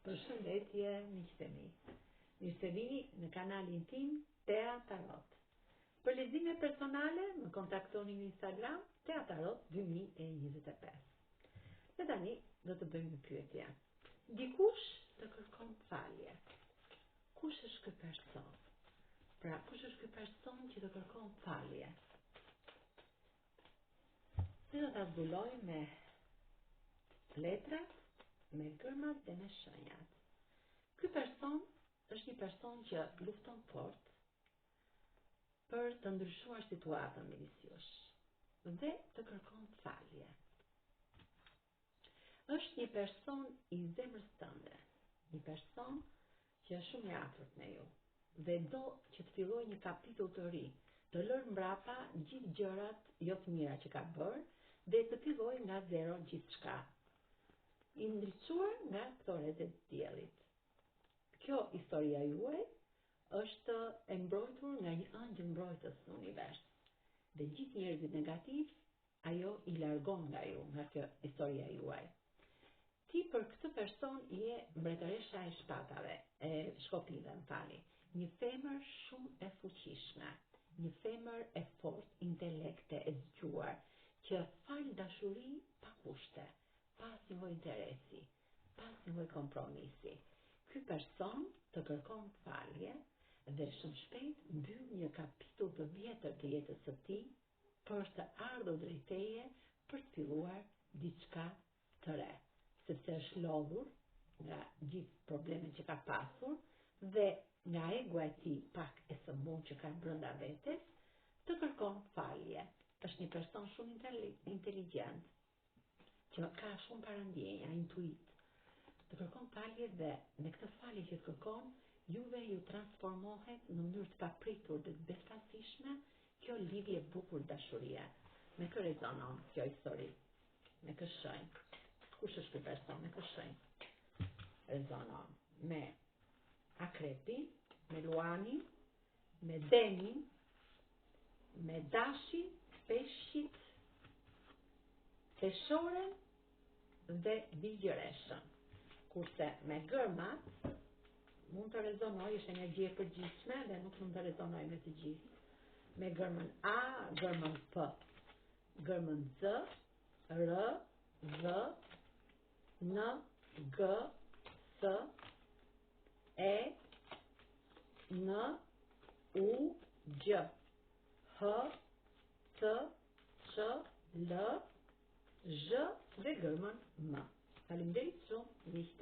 Përshëndetje miqtë e mi. Mirë se vini në kanalin tim Tea Tarot. Për lexime personale më kontaktoni në Instagram Tea Tarot 2025. Dhe tani do të bëjmë një pyetje. Dikush të kërkon falje. Kush është ky person? Pra, kush është ky person që të kërkon falje? Ne do ta zbulojmë me letrat, me gërmat dhe me shenjat. Ky person është një person që lufton fort për të ndryshuar situatën midis jush dhe të kërkon falje. Është një person i zemrës tënde, një person që është shumë i afërt me ju dhe do që të fillojë një kapitull të ri, të lërë mbrapa gjithë gjërat jo të mira që ka bërë dhe të fillojë nga zero gjithçka. I ndriçuar nga këto rrezet të diellit. Kjo historia juaj është e mbrojtur nga një angjël mbrojtës në univers. Dhe gjithë njerëzit negativ, ajo i largon nga ju, nga kjo historia juaj. Ti për këtë person je mbretëresha e shpatave, e shkopidhe, një femër shumë e fuqishme, një femër e fortë, intelekte, e zgjuar, që fal dashuri pa kushte, pas një lloj interesi, pas një lloj kompromisi. Ky person të kërkon falje dhe shumë shpejt mbyll një kapitull të vjetër të jetës së tij për të ardhur drejt teje për të filluar diçka të re, sepse është lodhur nga gjithë problemet që ka pasur dhe nga egua e tij pak e sëmurë që ka brenda vetes, të kërkon falje. Është një person shumë inteligjent, që ka shumë parandjenja, intuit. Të kërkon falje dhe me këtë falje që të kërkon, juve ju transformohet në mënyrë të papritur dhe të befasishme kjo lidhje bukur dashurie. Me kë rezonon kjo histori? Me kë shenjë? Kush është ky person? Me kë shenjë rezonon? Me akrepin, me luanin, me denin, me dashin, peshqit, peshoren dhe bigjëreshën. Kurse me gërmat mund të rezonoj, është energji e përgjithshme dhe nuk mund të rezonoj me të gjithë. Me gërmën A, gërmën P, gërmën Z, R, V, N, G, S, E, N, U, G, H, T, Q, L, Zh dhe gërmën M. Faleminderit shumë, miq